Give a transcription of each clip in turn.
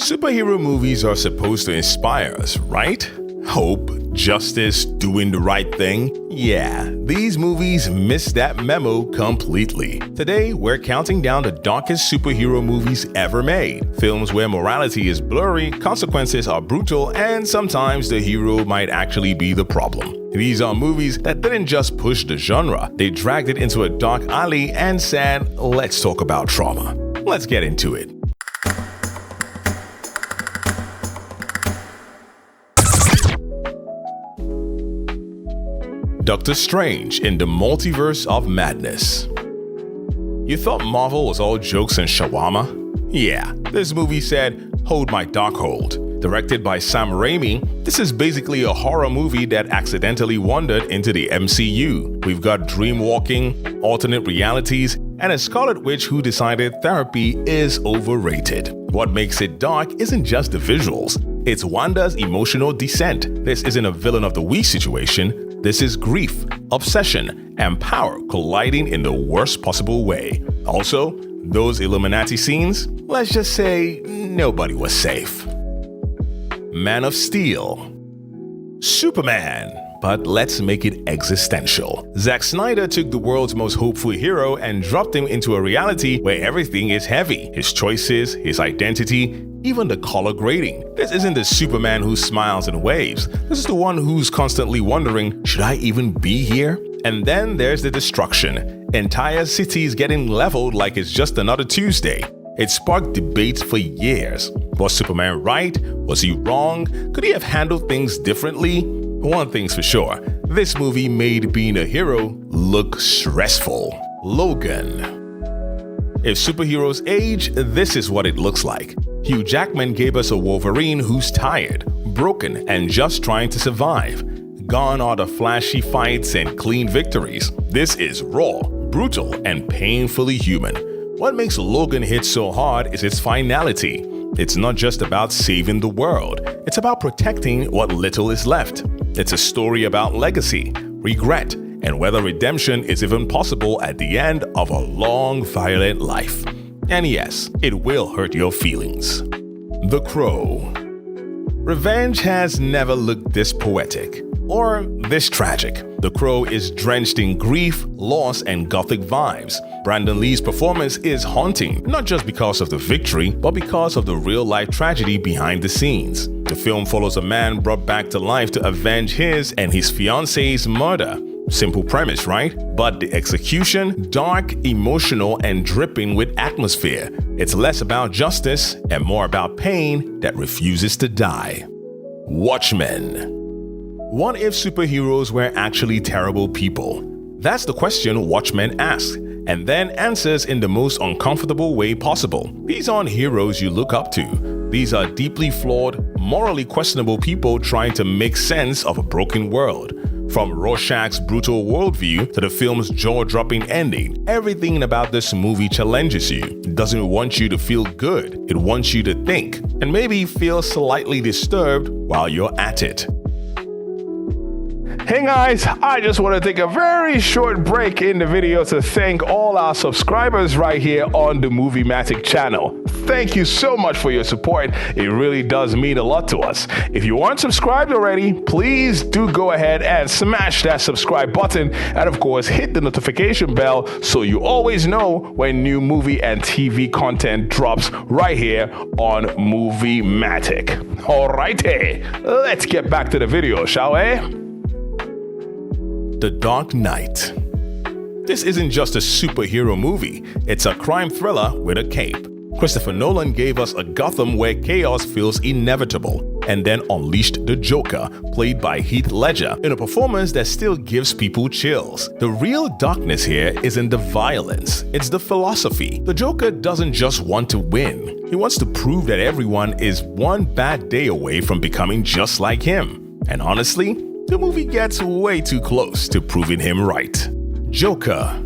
Superhero movies are supposed to inspire us, right? Hope, justice, doing the right thing. Yeah, these movies miss that memo completely. Today, we're counting down the darkest superhero movies ever made. Films where morality is blurry, consequences are brutal, and sometimes the hero might actually be the problem. These are movies that didn't just push the genre, they dragged it into a dark alley and said, let's talk about trauma. Let's get into it. Doctor Strange in the Multiverse of Madness. You thought Marvel was all jokes and shawarma? Yeah, this movie said, hold my Darkhold. Directed by Sam Raimi, this is basically a horror movie that accidentally wandered into the MCU. We've got dream walking, alternate realities, and a Scarlet Witch who decided therapy is overrated. What makes it dark isn't just the visuals, it's Wanda's emotional descent. This isn't a villain of the week situation. This is grief, obsession, and power colliding in the worst possible way. Also, those Illuminati scenes, let's just say nobody was safe. Man of Steel. Superman. But let's make it existential. Zack Snyder took the world's most hopeful hero and dropped him into a reality where everything is heavy. His choices, his identity, even the color grading. This isn't the Superman who smiles and waves. This is the one who's constantly wondering, should I even be here? And then there's the destruction. Entire cities getting leveled like it's just another Tuesday. It sparked debates for years. Was Superman right? Was he wrong? Could he have handled things differently? One thing's for sure, this movie made being a hero look stressful. Logan. If superheroes age, this is what it looks like. Hugh Jackman gave us a Wolverine who's tired, broken, and just trying to survive. Gone are the flashy fights and clean victories. This is raw, brutal, and painfully human. What makes Logan hit so hard is its finality. It's not just about saving the world, it's about protecting what little is left. It's a story about legacy, regret, and whether redemption is even possible at the end of a long, violent life. And yes, it will hurt your feelings. The Crow. Revenge has never looked this poetic or this tragic. The Crow is drenched in grief, loss, and gothic vibes. Brandon Lee's performance is haunting, not just because of the victory, but because of the real-life tragedy behind the scenes. The film follows a man brought back to life to avenge his and his fiance's murder. Simple premise, right? But the execution, dark, emotional, and dripping with atmosphere. It's less about justice and more about pain that refuses to die. Watchmen. What if superheroes were actually terrible people? That's the question Watchmen asks, and then answers in the most uncomfortable way possible. These aren't heroes you look up to. These are deeply flawed, morally questionable people trying to make sense of a broken world. From Rorschach's brutal worldview to the film's jaw-dropping ending, everything about this movie challenges you. It doesn't want you to feel good, it wants you to think, and maybe feel slightly disturbed while you're at it. Hey guys, I just want to take a very short break in the video to thank all our subscribers right here on the Movie-Matic channel. Thank you so much for your support. It really does mean a lot to us. If you aren't subscribed already, please do go ahead and smash that subscribe button and of course hit the notification bell so you always know when new movie and TV content drops right here on Movie-Matic. Alrighty, let's get back to the video, shall we? The Dark Knight. This isn't just a superhero movie, it's a crime thriller with a cape. Christopher Nolan gave us a Gotham where chaos feels inevitable, and then unleashed the Joker, played by Heath Ledger, in a performance that still gives people chills. The real darkness here isn't the violence, it's the philosophy. The Joker doesn't just want to win, he wants to prove that everyone is one bad day away from becoming just like him. And honestly, the movie gets way too close to proving him right. Joker.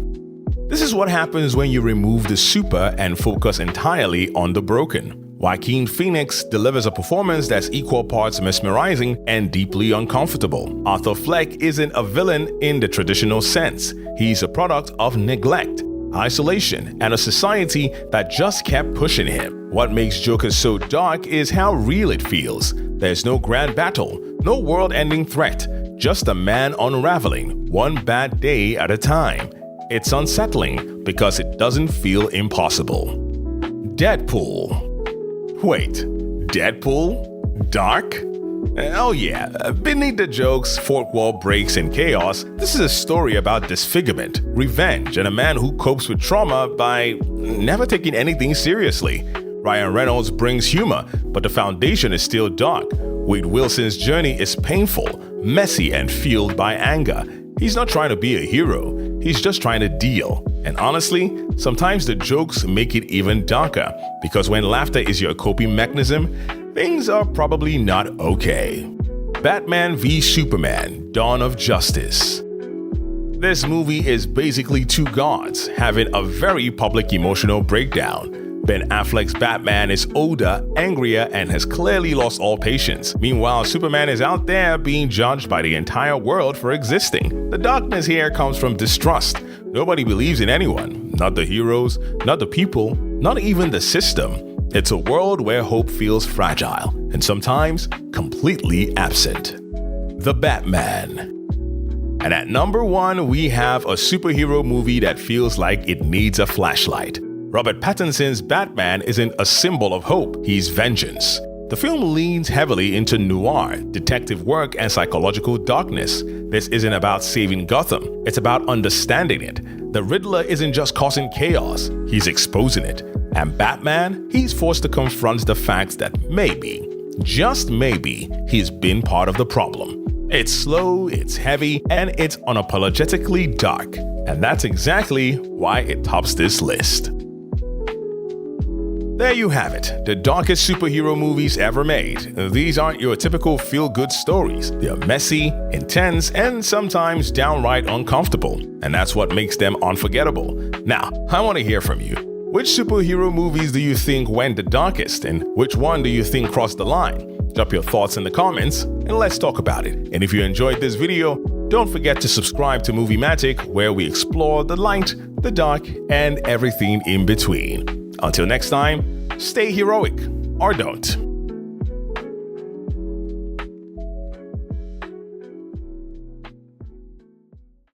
This is what happens when you remove the super and focus entirely on the broken. Joaquin Phoenix delivers a performance that's equal parts mesmerizing and deeply uncomfortable. Arthur Fleck isn't a villain in the traditional sense. He's a product of neglect. isolation, and a society that just kept pushing him. What makes Joker so dark is how real it feels. There's no grand battle, no world-ending threat, just a man unraveling one bad day at a time. It's unsettling because it doesn't feel impossible. Deadpool. Wait, Deadpool? Dark? Oh yeah, beneath the jokes, fourth wall breaks, and chaos, this is a story about disfigurement, revenge, and a man who copes with trauma by never taking anything seriously. Ryan Reynolds brings humor, but the foundation is still dark. Wade Wilson's journey is painful, messy, and fueled by anger. He's not trying to be a hero, he's just trying to deal. And honestly, sometimes the jokes make it even darker, because when laughter is your coping mechanism, things are probably not okay. Batman v Superman: Dawn of Justice. This movie is basically two gods having a very public emotional breakdown. Ben Affleck's Batman is older, angrier, and has clearly lost all patience. Meanwhile, Superman is out there being judged by the entire world for existing. The darkness here comes from distrust. Nobody believes in anyone, not the heroes, not the people, not even the system. It's a world where hope feels fragile and sometimes completely absent. The Batman. And at number 1, we have a superhero movie that feels like it needs a flashlight. Robert Pattinson's Batman isn't a symbol of hope, he's vengeance. The film leans heavily into noir, detective work, and psychological darkness. This isn't about saving Gotham, it's about understanding it. The Riddler isn't just causing chaos, he's exposing it. And Batman, he's forced to confront the fact that maybe, just maybe, he's been part of the problem. It's slow, it's heavy, and it's unapologetically dark. And that's exactly why it tops this list. There you have it, the darkest superhero movies ever made. These aren't your typical feel-good stories. They're messy, intense, and sometimes downright uncomfortable. And that's what makes them unforgettable. Now, I want to hear from you. Which superhero movies do you think went the darkest, and which one do you think crossed the line? Drop your thoughts in the comments, and let's talk about it. And if you enjoyed this video, don't forget to subscribe to Movie-matic, where we explore the light, the dark, and everything in between. Until next time, stay heroic, or don't.